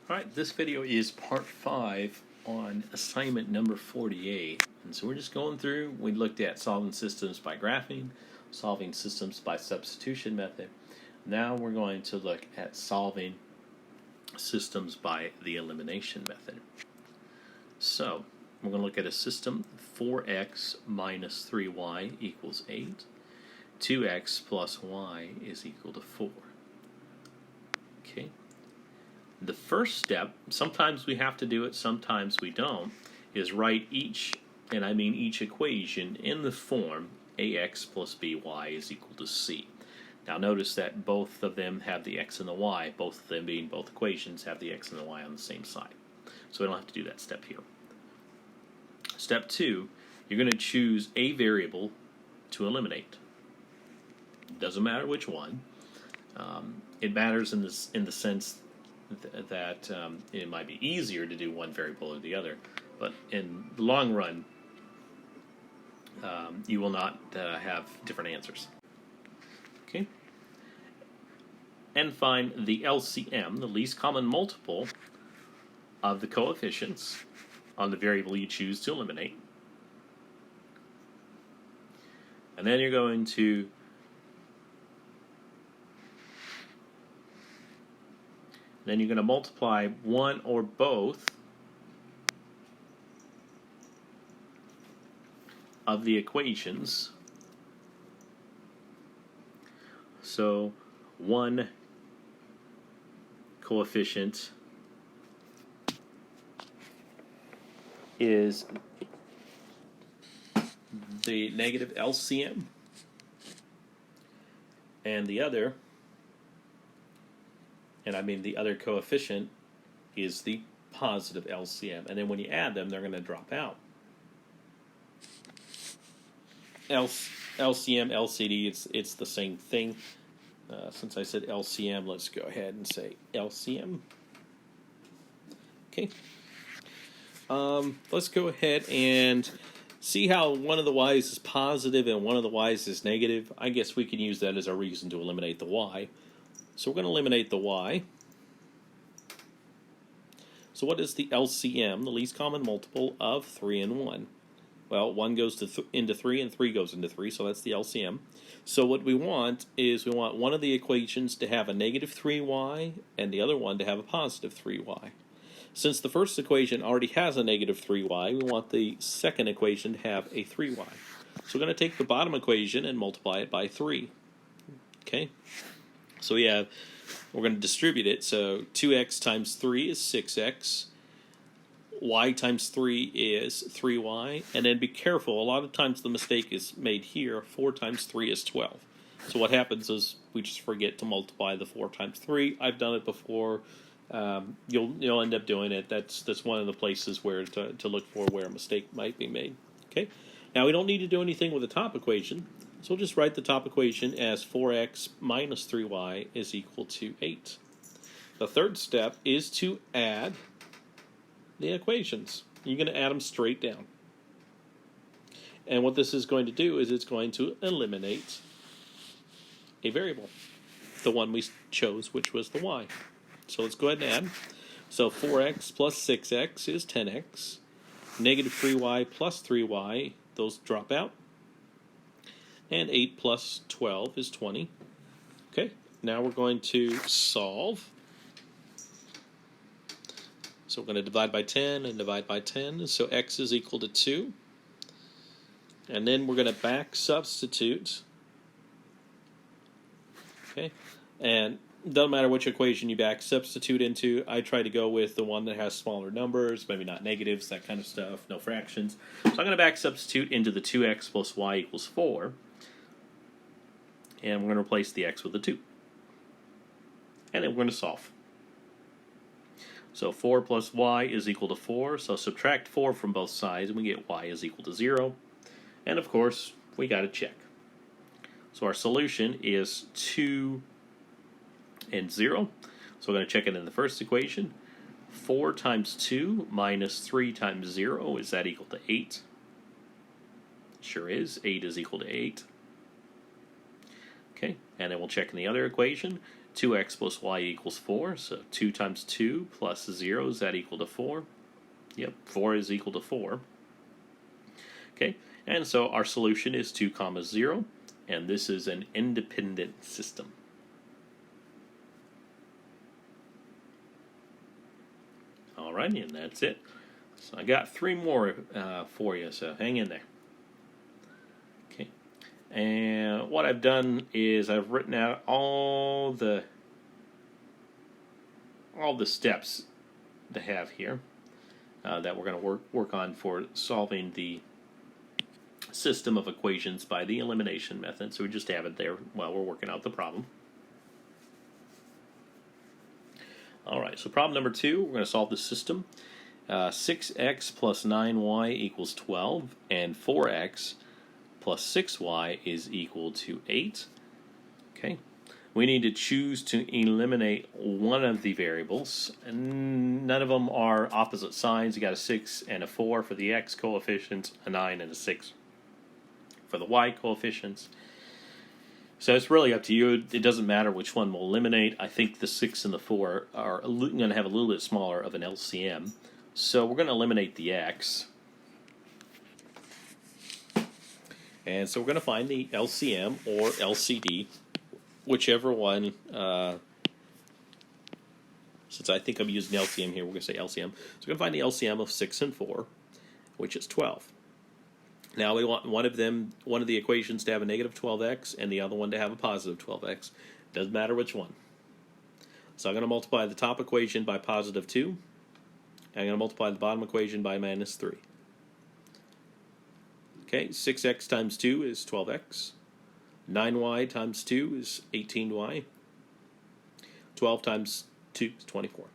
Alright, this video is part 5 on assignment number 48. And so we're just going through, we looked at solving systems by graphing, solving systems by substitution method. Now we're going to look at solving systems by the elimination method. So we're going to look at a system 4x minus 3y equals 8. 2x plus y is equal to 4. Okay. The first step, sometimes we have to do it, sometimes we don't, is write each, and I mean each equation, in the form ax plus by is equal to c. Now notice that both of them have the x and the y, both of them being both equations have the x and the y on the same side. So we don't have to do that step here. Step 2, you're going to choose a variable to eliminate. Doesn't matter which one. It matters in the sense that it might be easier to do one variable or the other, but in the long run, you will not have different answers. Okay, and find the LCM, the least common multiple, of the coefficients on the variable you choose to eliminate, and then you're going to multiply one or both of the equations. So one coefficient is the negative LCM, and the other, and I mean the other coefficient, is the positive LCM. And then when you add them, they're going to drop out. LCM, LCD, it's the same thing. Since I said LCM, let's go ahead and say LCM. Okay. Let's go ahead and see how one of the y's is positive and one of the y's is negative. I guess we can use that as a reason to eliminate the y. So we're going to eliminate the y. So what is the LCM, the least common multiple of 3 and 1? Well, 1 goes into 3 and 3 goes into 3, so that's the LCM. So what we want is we want one of the equations to have a negative 3y and the other one to have a positive 3y. Since the first equation already has a negative 3y, we want the second equation to have a 3y. So we're going to take the bottom equation and multiply it by 3. Okay? So we're going to distribute it. So 2x times 3 is 6x. Y times 3 is 3y. And then be careful. A lot of times the mistake is made here. 4 times 3 is 12. So what happens is we just forget to multiply the 4 times 3. I've done it before. You'll end up doing it. That's one of the places where to look for where a mistake might be made. Okay. Now we don't need to do anything with the top equation. So we'll just write the top equation as 4x minus 3y is equal to 8. The third step is to add the equations. You're going to add them straight down. And what this is going to do is it's going to eliminate a variable, the one we chose, which was the y. So let's go ahead and add. So 4x plus 6x is 10x. Negative 3y plus 3y, those drop out. And 8 plus 12 is 20. Okay, now we're going to solve. So we're going to divide by 10 and divide by 10. So x is equal to 2. And then we're going to back substitute. Okay, and it doesn't matter which equation you back substitute into. I try to go with the one that has smaller numbers, maybe not negatives, that kind of stuff, no fractions. So I'm going to back substitute into the 2x plus y equals 4. And we're going to replace the x with a 2. And then we're going to solve. So 4 plus y is equal to 4. So subtract 4 from both sides, and we get y is equal to 0. And of course, we got to check. So our solution is 2 and 0. So we're going to check it in the first equation. 4 times 2 minus 3 times 0, is that equal to 8? Sure is. 8 is equal to 8. Okay, and then we'll check in the other equation. 2x plus y equals 4, so 2 times 2 plus 0, is that equal to 4? Yep, 4 is equal to 4. Okay, and so our solution is 2 comma 0, and this is an independent system. Alrighty, and that's it. So I got 3 more for you, so hang in there. Okay, and what I've done is I've written out all the steps they have here that we're going to work on for solving the system of equations by the elimination method. So we just have it there while we're working out the problem. Alright, so problem number 2, we're going to solve the system. 6x plus 9y equals 12, and 4x plus 6y is equal to 8. Okay, we need to choose to eliminate one of the variables, and none of them are opposite signs. You got a 6 and a 4 for the x coefficients, a 9 and a 6 for the y coefficients. So it's really up to you. It doesn't matter which one we'll eliminate. I think the 6 and the 4 are going to have a little bit smaller of an LCM. So we're going to eliminate the x. And so we're going to find the LCM or LCD, whichever one. Since I think I'm using LCM here, we're going to say LCM. So we're going to find the LCM of 6 and 4, which is 12. Now we want one of the equations to have a negative 12x and the other one to have a positive 12x. Doesn't matter which one. So I'm going to multiply the top equation by positive 2. And I'm going to multiply the bottom equation by minus 3. Okay, 6x times 2 is 12x. 9y times 2 is 18y. 12 times 2 is 24.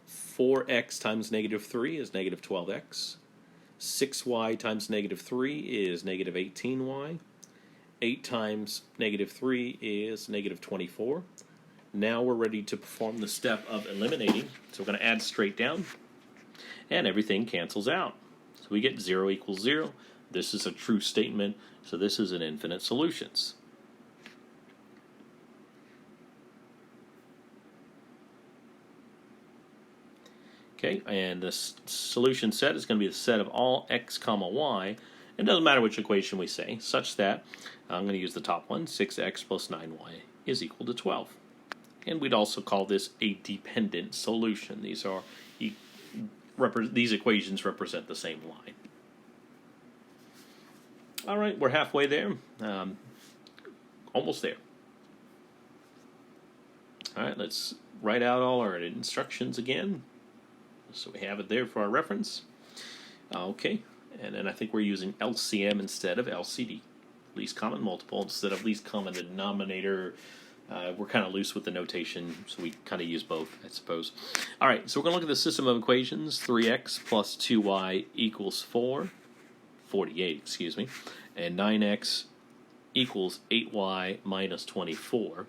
4x times negative 3 is negative 12x. 6y times negative 3 is negative 18y. 8 times negative 3 is negative 24. Now we're ready to perform the step of eliminating. So we're going to add straight down, and everything cancels out. So we get 0 equals 0. This is a true statement, so this is an infinite solutions. Okay, and the solution set is going to be the set of all x comma y. It doesn't matter which equation we say, such that I'm going to use the top one, 6x plus 9y is equal to 12. And we'd also call this a dependent solution. These equations represent the same line. All right, we're halfway there. Almost there. All right, let's write out all our instructions again, so we have it there for our reference. Okay, and then I think we're using LCM instead of LCD. Least common multiple instead of least common denominator. We're kind of loose with the notation, so we kind of use both, I suppose. All right, so we're going to look at the system of equations. 3x plus 2y equals 48, excuse me. And 9x equals 8y minus 24.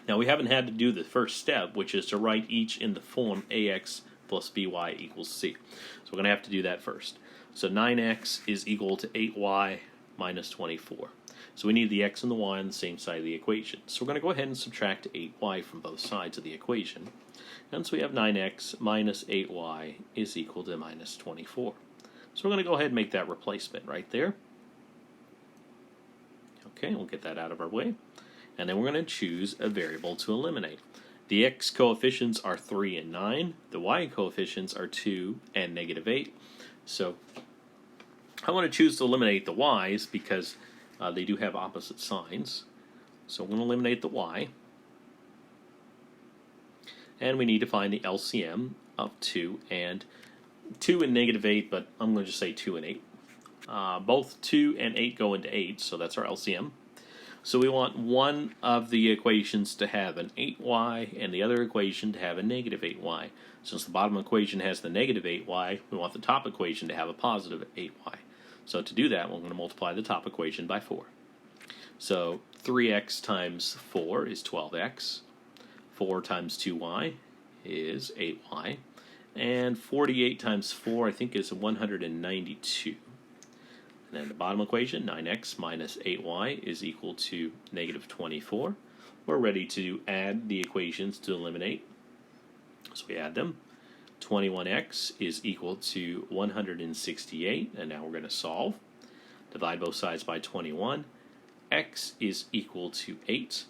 Now, we haven't had to do the first step, which is to write each in the form ax plus by equals c. So we're going to have to do that first. So 9x is equal to 8y minus 24. So we need the x and the y on the same side of the equation. So we're going to go ahead and subtract 8y from both sides of the equation. And so we have 9x minus 8y is equal to minus 24. So we're going to go ahead and make that replacement right there. Okay, we'll get that out of our way. And then we're going to choose a variable to eliminate. The x coefficients are 3 and 9. The y coefficients are 2 and negative 8. So I want to choose to eliminate the y's because they do have opposite signs. So I'm going to eliminate the y. And we need to find the LCM of 2 and negative 8, but I'm going to just say 2 and 8. Both 2 and 8 go into 8, so that's our LCM. So we want one of the equations to have an 8y and the other equation to have a negative 8y. Since the bottom equation has the negative 8y, we want the top equation to have a positive 8y. So to do that, we're going to multiply the top equation by 4. So 3x times 4 is 12x. 4 times 2y is 8y. And 48 times 4, I think, is 192. And then the bottom equation, 9x minus 8y is equal to negative 24. We're ready to add the equations to eliminate. So we add them. 21x is equal to 168, and now we're going to solve. Divide both sides by 21. X is equal to 8.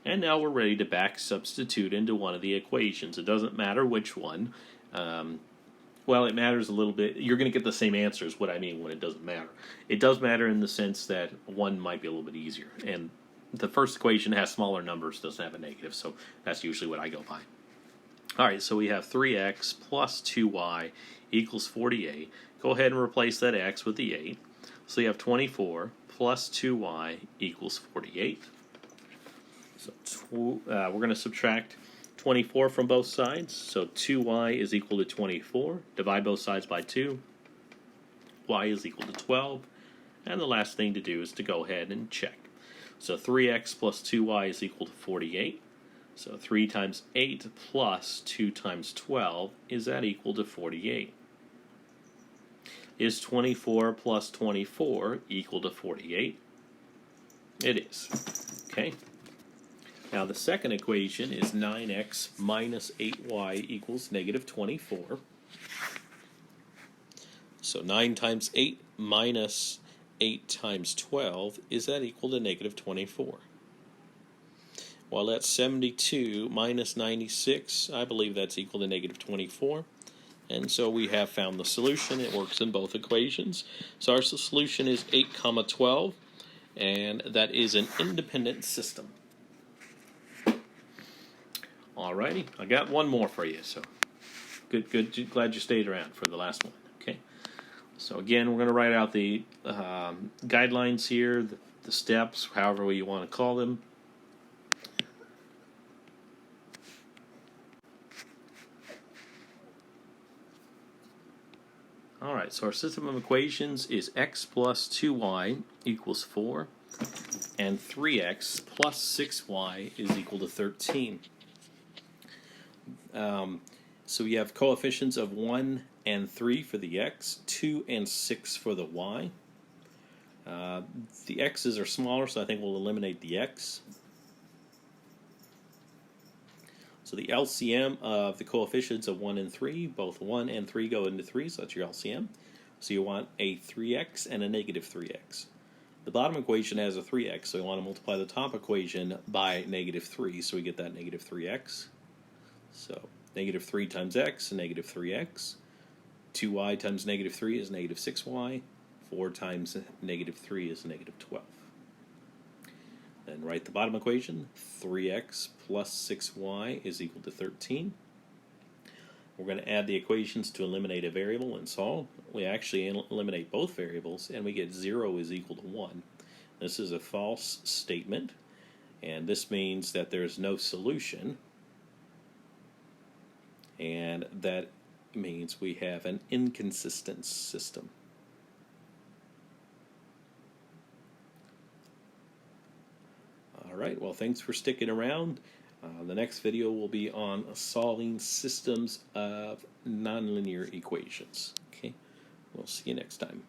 And now we're ready to back substitute into one of the equations. It doesn't matter which one. Well, it matters a little bit. You're going to get the same answers, what I mean when it doesn't matter. It does matter in the sense that one might be a little bit easier. And the first equation has smaller numbers, doesn't have a negative, so that's usually what I go by. All right, so we have 3x plus 2y equals 48. Go ahead and replace that x with the 8. So you have 24 plus 2y equals 48. So we're going to subtract 24 from both sides. So 2y is equal to 24. Divide both sides by 2. Y is equal to 12. And the last thing to do is to go ahead and check. So 3x plus 2y is equal to 48. So 3 times 8 plus 2 times 12, is that equal to 48? Is 24 plus 24 equal to 48? It is. Okay. Now the second equation is 9x minus 8y equals negative 24. So 9 times 8 minus 8 times 12, is that equal to negative 24? Well, that's 72 minus 96. I believe that's equal to negative 24. And so we have found the solution. It works in both equations. So our solution is 8, 12, and that is an independent system. Alrighty, I got one more for you. So good. Glad you stayed around for the last one. Okay. So again, we're going to write out the guidelines here, the steps, however you want to call them. Alright, so our system of equations is x plus 2y equals 4, and 3x plus 6y is equal to 13. So we have coefficients of 1 and 3 for the x, 2 and 6 for the y. The x's are smaller, so I think we'll eliminate the x. So the LCM of the coefficients of 1 and 3, both 1 and 3 go into 3, so that's your LCM. So you want a 3x and a negative 3x. The bottom equation has a 3x, so we want to multiply the top equation by negative 3, so we get that negative 3x. So negative 3 times x, negative 3x. 2y times negative 3 is negative 6y. 4 times negative 3 is negative 12. Then write the bottom equation, 3x plus 6y is equal to 13. We're going to add the equations to eliminate a variable and solve. We actually eliminate both variables, and we get 0 is equal to 1. This is a false statement, and this means that there is no solution, and that means we have an inconsistent system. Alright, well, thanks for sticking around. The next video will be on solving systems of nonlinear equations. Okay, we'll see you next time.